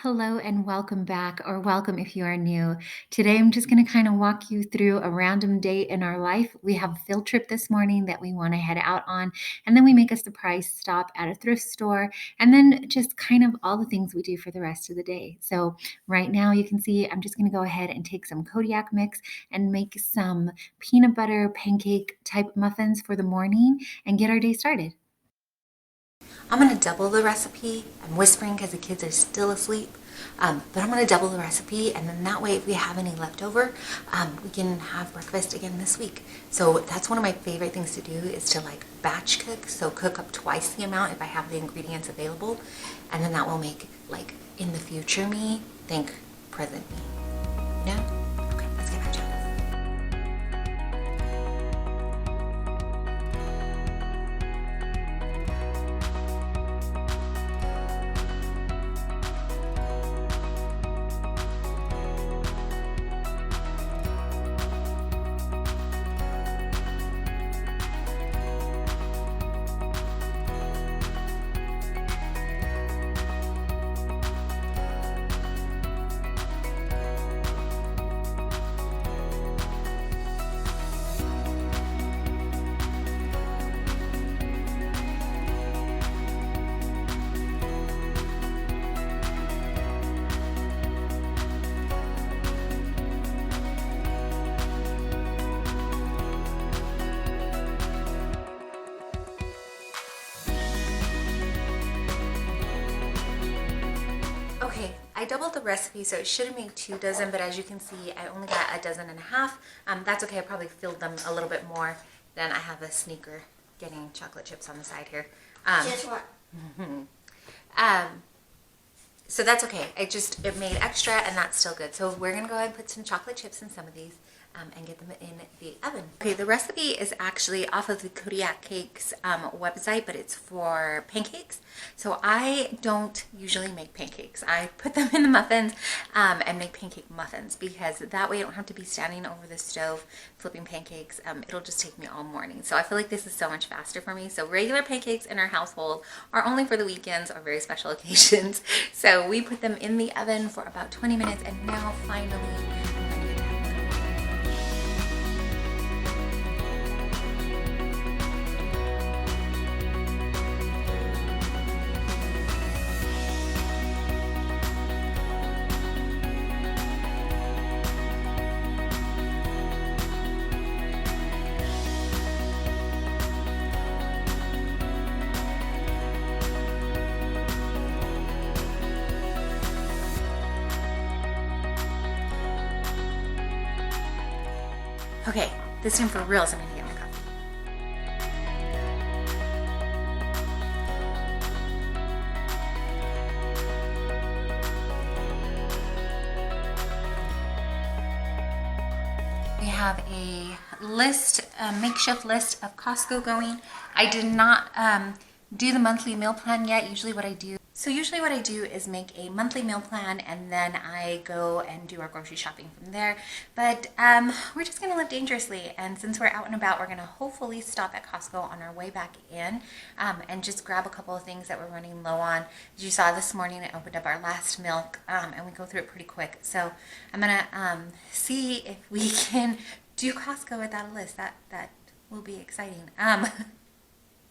Hello and welcome back, or welcome if you are new. Today, I'm just going to kind of walk you through a random day in our life. We have a field trip this morning that we want to head out on, and then we make a surprise stop at a thrift store, and then just kind of all the things we do for the rest of the day. So, right now, you can see I'm just going to go ahead and take some Kodiak mix and make some peanut butter pancake type muffins for the morning and get our day started. I'm going to double the recipe. I'm whispering because the kids are still asleep. But I'm going to double the recipe, and then that way if we have any left over, we can have breakfast again this week. So that's one of my favorite things to do, is to like batch cook. So cook up twice the amount if I have the ingredients available. And then that will make like in the future me think present me. You know? Okay, let's get back to it. Okay, I doubled the recipe, so it should have made 2 dozen, but as you can see, I only got 1.5 dozen. That's okay, I probably filled them a little bit more. Then I have a sneaker getting chocolate chips on the side here. Guess what? So that's okay. It made extra, and that's still good. So we're gonna go ahead and put some chocolate chips in some of these and get them in the oven. Okay, the recipe is actually off of the Kodiak Cakes website, but it's for pancakes. So I don't usually make pancakes. I put them in the muffins and make pancake muffins, because that way I don't have to be standing over the stove flipping pancakes. It'll just take me all morning. So I feel like this is so much faster for me. So regular pancakes in our household are only for the weekends or very special occasions. So we put them in the oven for about 20 minutes, and now finally okay, this time for reals, I'm gonna get my coffee. We have a makeshift list of Costco going. I did not do the monthly meal plan yet. Usually what I do is make a monthly meal plan, and then I go and do our grocery shopping from there. But we're just gonna live dangerously, and since we're out and about, we're gonna hopefully stop at Costco on our way back in and just grab a couple of things that we're running low on. As you saw this morning, I opened up our last milk and we go through it pretty quick. So I'm gonna see if we can do Costco without a list. That will be exciting.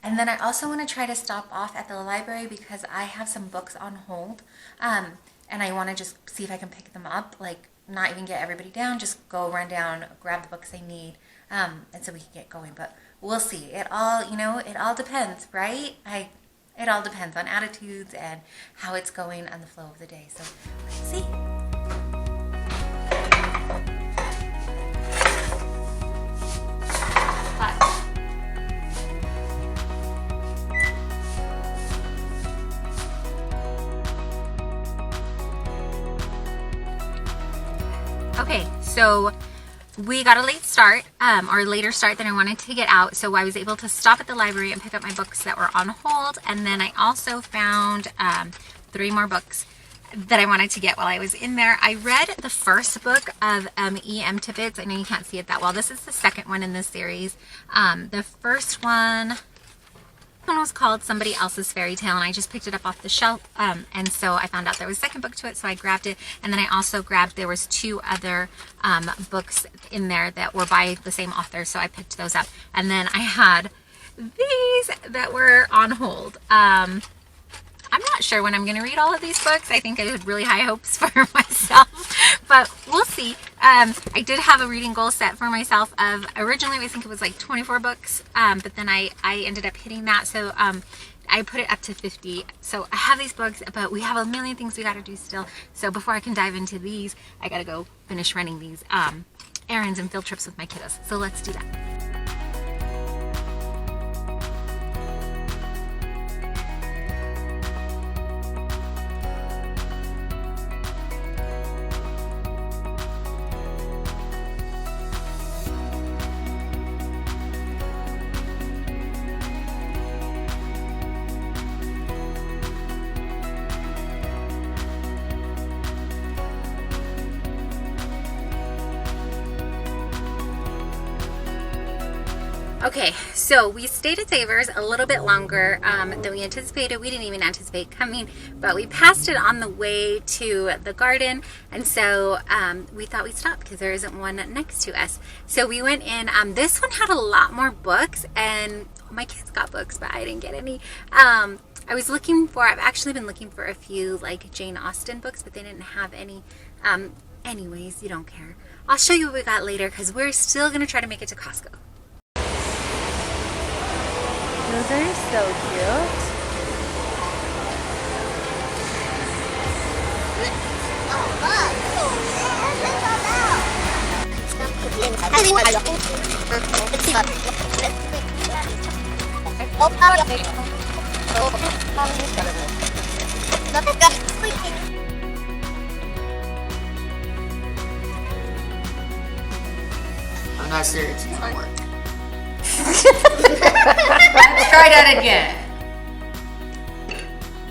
And then I also want to try to stop off at the library, because I have some books on hold, and I want to just see if I can pick them up, like not even get everybody down, just go run down, grab the books I need, and so we can get going. But we'll see. It all depends, right? It all depends on attitudes and how it's going on the flow of the day. So let's see. Okay, so we got a late start, or later start than I wanted to get out, so I was able to stop at the library and pick up my books that were on hold, and then I also found 3 more books that I wanted to get while I was in there. I read the first book of E.M. Tippett's. I know you can't see it that well. This is the second one in this series. The first one one was called Somebody Else's Fairy Tale, and I just picked it up off the shelf, and so I found out there was a second book to it, so I grabbed it. And then I also grabbed, there was 2 other books in there that were by the same author, so I picked those up. And then I had these that were on hold. I'm not sure when I'm going to read all of these books. I think I had really high hopes for myself, but we'll see. I did have a reading goal set for myself of, originally I think it was like 24 books, but then I ended up hitting that, so I put it up to 50. So I have these books, but we have a million things we got to do still. So before I can dive into these, I got to go finish running these errands and field trips with my kiddos. So let's do that. Okay, so we stayed at Savers a little bit longer than we anticipated. We didn't even anticipate coming, but we passed it on the way to the garden, and so we thought we'd stop because there isn't one next to us. So we went in. This one had a lot more books, and my kids got books, but I didn't get any. I've actually been looking for a few like Jane Austen books, but they didn't have any. Anyways, you don't care. I'll show you what we got later because we're still going to try to make it to Costco. Those are so cute. I'm not serious. It's not work. Let's try that again.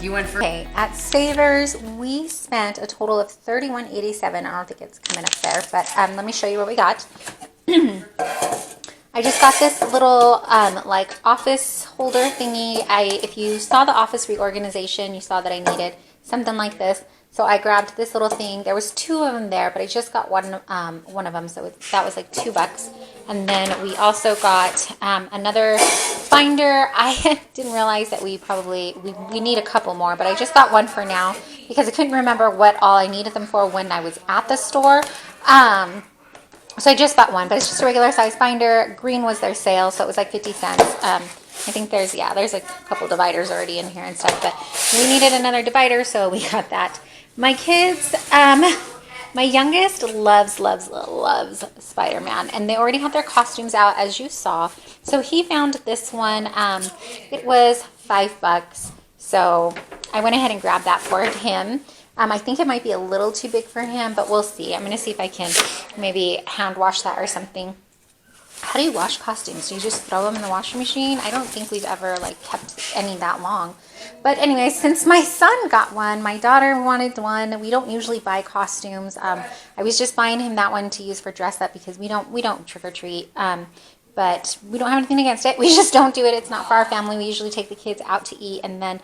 You went for... Okay, at Savers, we spent a total of $31.87. I don't think it's coming up there, but let me show you what we got. I just got this little like office holder thingy. If you saw the office reorganization, you saw that I needed something like this. So I grabbed this little thing. There was 2 of them there, but I just got one of them. So that was like $2. And then we also got another binder. I didn't realize that we need a couple more, but I just got one for now because I couldn't remember what all I needed them for when I was at the store. So I just bought one, but it's just a regular size binder. Green was their sale, so it was like 50 cents. I think there's a couple dividers already in here and stuff, but we needed another divider, so we got that. My kids, my youngest loves Spider-Man, and they already have their costumes out, as you saw. So he found this one. It was $5, so I went ahead and grabbed that for him. I think it might be a little too big for him, but we'll see. I'm going to see if I can maybe hand wash that or something. How do you wash costumes? Do you just throw them in the washing machine? I don't think we've ever like kept any that long. But anyway, since my son got one, my daughter wanted one. We don't usually buy costumes. I was just buying him that one to use for dress up because we don't trick or treat. But we don't have anything against it. We just don't do it. It's not for our family. We usually take the kids out to eat and then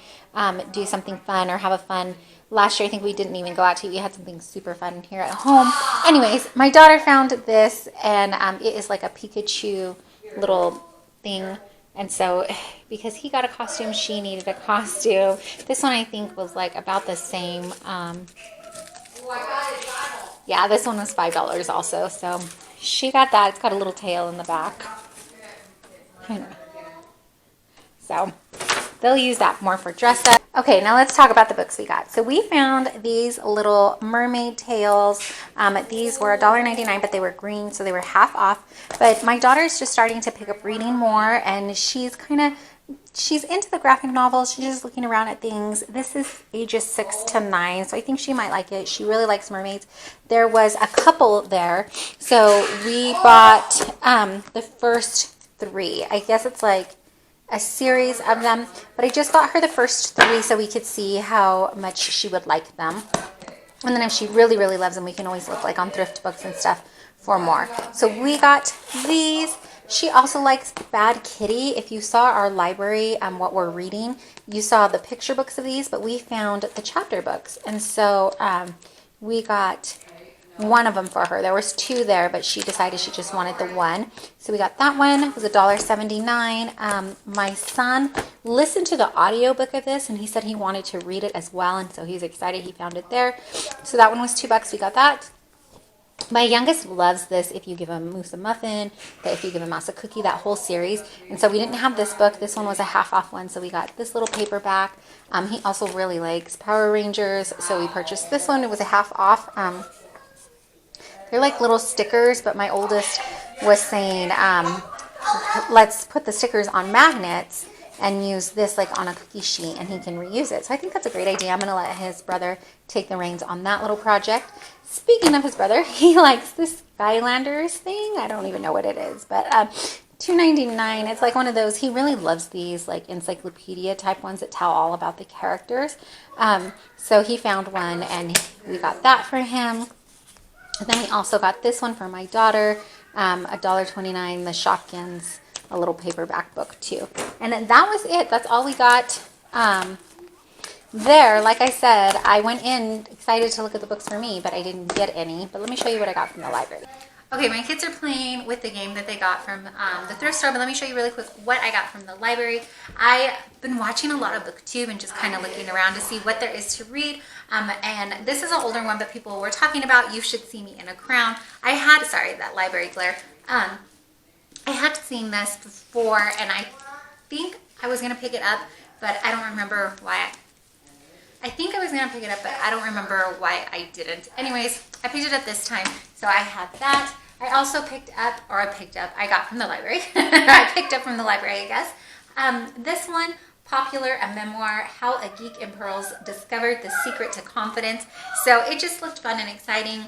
do something fun or have a fun. Last year, I think we didn't even go out to eat. We had something super fun here at home. Anyways, my daughter found this, and it is like a Pikachu little thing. And so, because he got a costume, she needed a costume. This one, I think, was like about the same. Yeah, this one was $5 also. So, she got that. It's got a little tail in the back. So, they'll use that more for dress up. Okay, now let's talk about the books we got. So we found these little mermaid tales. These were $1.99, but they were green, so they were half off. But my daughter's just starting to pick up reading more, and she's into the graphic novels. She's just looking around at things. This is ages 6 to 9, so I think she might like it. She really likes mermaids. There was a couple there, so we bought the first 3. I guess it's like a series of them, but I just got her the first 3 so we could see how much she would like them, and then if she really loves them, we can always look like on thrift books and stuff for more. So we got these. She also likes Bad Kitty. If you saw our library, what we're reading, you saw the picture books of these, but we found the chapter books. And so we got one of them for her. There was two there, but she decided she just wanted the one. So we got that one. It was $1.79. My son listened to the audiobook of this, and he said he wanted to read it as well, and so he's excited he found it there. So that one was $2. We got that. My youngest loves this If You Give a Moose a Muffin, the If You Give a Mouse a Cookie, that whole series. And so we didn't have this book. This one was a half off one, so we got this little paperback. He also really likes Power Rangers, so we purchased this one. It was a half off. They're like little stickers, but my oldest was saying, let's put the stickers on magnets and use this like on a cookie sheet, and he can reuse it. So I think that's a great idea. I'm going to let his brother take the reins on that little project. Speaking of his brother, he likes this Skylanders thing. I don't even know what it is, but $2.99. It's like one of those. He really loves these like encyclopedia type ones that tell all about the characters. So he found one, and we got that for him. And then we also got this one for my daughter, $1.29, the Shopkins, a little paperback book too. And then that was it. That's all we got there. Like I said, I went in excited to look at the books for me, but I didn't get any. But let me show you what I got from the library. Okay, my kids are playing with the game that they got from the thrift store, but let me show you really quick what I got from the library. I've been watching a lot of BookTube and just kind of looking around to see what there is to read. And this is an older one, but people were talking about You Should See Me in a Crown. Sorry, that library glare. I had seen this before, and I think I was going to pick it up, but I don't remember why. I think I was going to pick it up, but I don't remember why I didn't. Anyways, I picked it up this time, so I had that. I also I got from the library. I picked up from the library, I guess. This one, Popular, a memoir, How a Geek in Pearls Discovered the Secret to Confidence. So it just looked fun and exciting.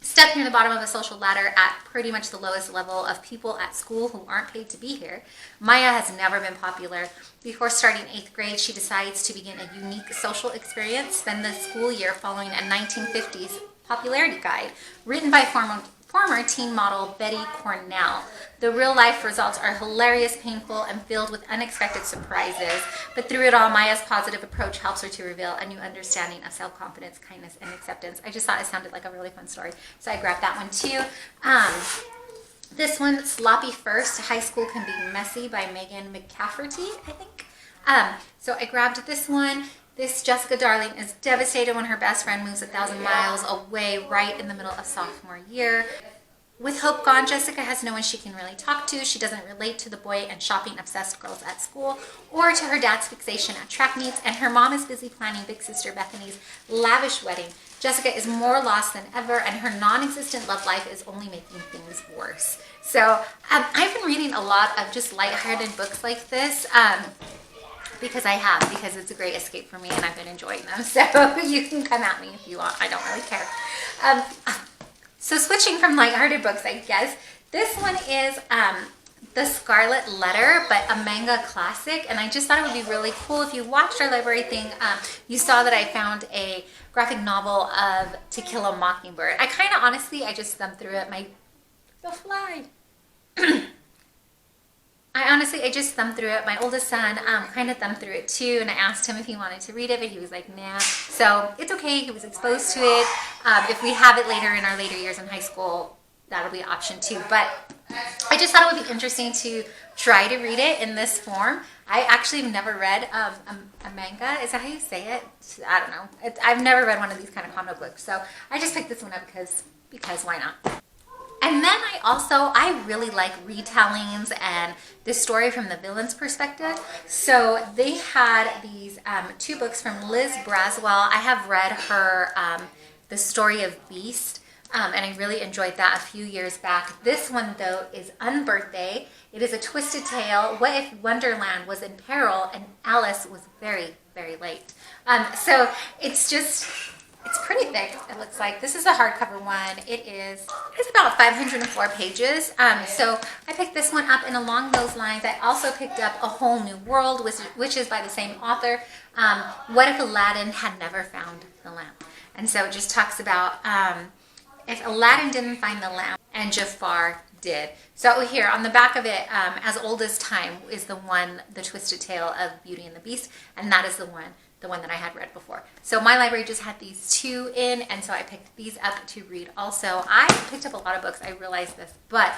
Stuck near the bottom of a social ladder at pretty much the lowest level of people at school who aren't paid to be here. Maya has never been popular. Before starting 8th grade, she decides to begin a unique social experience, spend the school year following a 1950s popularity guide written by former teen model Betty Cornell. The real-life results are hilarious, painful, and filled with unexpected surprises. But through it all, Maya's positive approach helps her to reveal a new understanding of self-confidence, kindness, and acceptance. I just thought it sounded like a really fun story, so I grabbed that one too. This one, Sloppy First, High School Can Be Messy by Megan McCafferty, I think. So I grabbed this one. This Jessica Darling is devastated when her best friend moves 1,000 miles away right in the middle of sophomore year. With hope gone, Jessica has no one she can really talk to. She doesn't relate to the boy and shopping-obsessed girls at school or to her dad's fixation at track meets, and her mom is busy planning big sister Bethany's lavish wedding. Jessica is more lost than ever, and her non-existent love life is only making things worse. So I've been reading a lot of just lighthearted books like this. Because it's a great escape for me, and I've been enjoying them. So you can come at me if you want. I don't really care. So switching from lighthearted books, I guess, this one is The Scarlet Letter, but a manga classic. And I just thought it would be really cool. If you watched our library thing, you saw that I found a graphic novel of To Kill a Mockingbird. I kind of, honestly, I just thumbed through it. The fly. I just thumbed through it. My oldest son kind of thumbed through it too, and I asked him if he wanted to read it, but he was like, nah. So it's okay. He was exposed to it. If we have it later in our later years in high school, that'll be an option too. But I just thought it would be interesting to try to read it in this form. I actually have never read a manga. Is that how you say it? I don't know. I've never read one of these kind of comic books, so I just picked this one up because why not? And then I really like retellings and this story from the villain's perspective. So they had these two books from Liz Braswell. I have read her The Story of Beast, and I really enjoyed that a few years back. This one, though, is Unbirthday. It is a twisted tale. What if Wonderland was in peril and Alice was very, very late? So it's pretty thick, it looks like. This is a hardcover one. It's about 504 pages. So I picked this one up, and along those lines, I also picked up A Whole New World, which is by the same author. What if Aladdin had never found the lamp? And so it just talks about if Aladdin didn't find the lamp and Jafar did. So here on the back of it, As Old as Time is the one, The Twisted Tale of Beauty and the Beast, and that is the one that I had read before. So my library just had these two in, and so I picked these up to read also. I picked up a lot of books, I realized this, but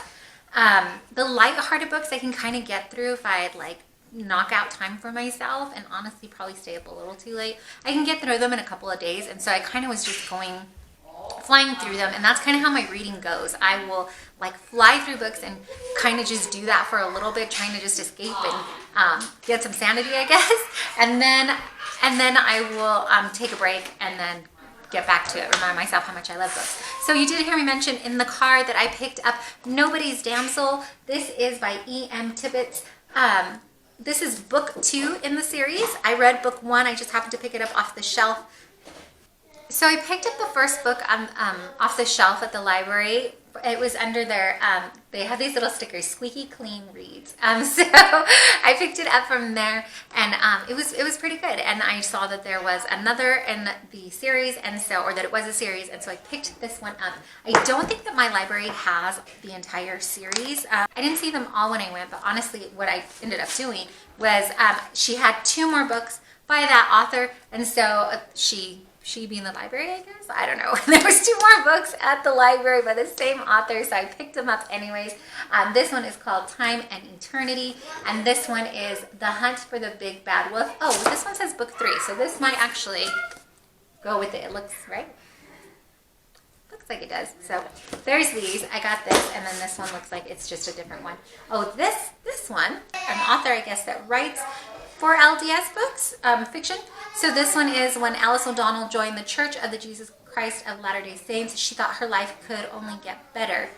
the light-hearted books I can kind of get through if I like knock out time for myself, and honestly probably stay up a little too late. I can get through them in a couple of days, and so I kind of was just flying through them, and that's kind of how my reading goes. I will like fly through books and kind of just do that for a little bit, trying to just escape and get some sanity, I guess, and then I will take a break and then get back to it, remind myself how much I love books. So you did hear me mention in the car that I picked up Nobody's Damsel. This is by E.M. Tibbets. This is book 2 in the series. I read book 1, I just happened to pick it up off the shelf. So I picked up the first book off the shelf at the library. It was under their, they have these little stickers, Squeaky Clean Reads. So I picked it up from there, and it was pretty good. And I saw that there was another in the series, and so, or that it was a series, and so I picked this one up. I don't think that my library has the entire series. I didn't see them all when I went, but honestly, what I ended up doing was she had 2 more books by that author, and so she being the library, I guess? I don't know. There was 2 more books at the library by the same author, so I picked them up anyways. This one is called Time and Eternity, and this one is The Hunt for the Big Bad Wolf. Oh, this one says book 3, so this might actually go with it. It looks right. Looks like it does. So there's these. I got this, and then this one looks like it's just a different one. Oh, this one, an author, I guess, that writes for LDS books, fiction. So this one is When Alice O'Donnell joined the Church of the Jesus Christ of Latter-day Saints, she thought her life could only get better.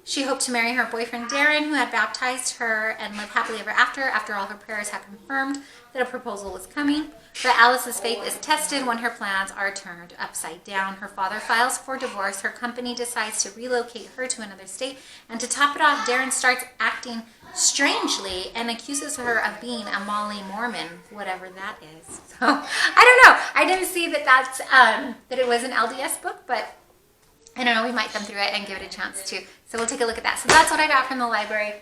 She hoped to marry her boyfriend Darren, who had baptized her, and live happily ever after all her prayers had confirmed that a proposal was coming. But Alice's faith is tested when her plans are turned upside down. Her father files for divorce. Her company decides to relocate her to another state. And to top it off, Darren starts acting strangely and accuses her of being a Molly Mormon, whatever that is. So I don't know. I didn't see that that it was an LDS book, but I don't know. We might thumb through it and give it a chance too. So we'll take a look at that. So that's what I got from the library.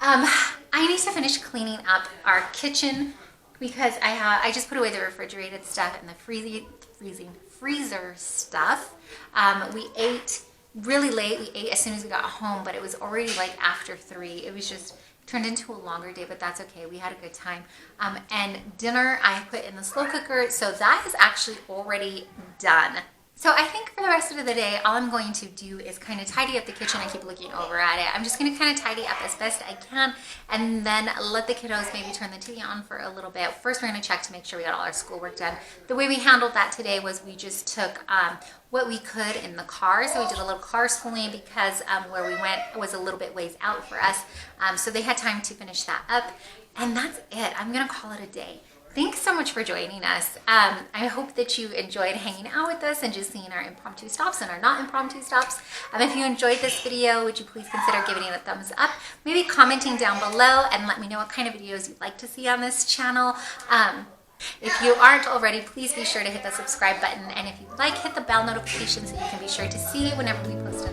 I need to finish cleaning up our kitchen because I just put away the refrigerated stuff and the freezer stuff. We ate really late. We ate as soon as we got home, but it was already like after 3. It was just turned into a longer day, but that's okay. We had a good time. And dinner I put in the slow cooker, so that is actually already done. So I think for the rest of the day, all I'm going to do is kind of tidy up the kitchen. I keep looking over at it. I'm just going to kind of tidy up as best I can, and then let the kiddos maybe turn the TV on for a little bit. First, we're going to check to make sure we got all our schoolwork done. The way we handled that today was we just took what we could in the car. So we did a little car schooling because where we went was a little bit ways out for us. So they had time to finish that up, and that's it. I'm going to call it a day. Thanks so much for joining us. I hope that you enjoyed hanging out with us and just seeing our impromptu stops and our not impromptu stops. If you enjoyed this video, would you please consider giving it a thumbs up, maybe commenting down below and let me know what kind of videos you'd like to see on this channel. If you aren't already, please be sure to hit the subscribe button, and if you like, hit the bell notification so you can be sure to see whenever we post a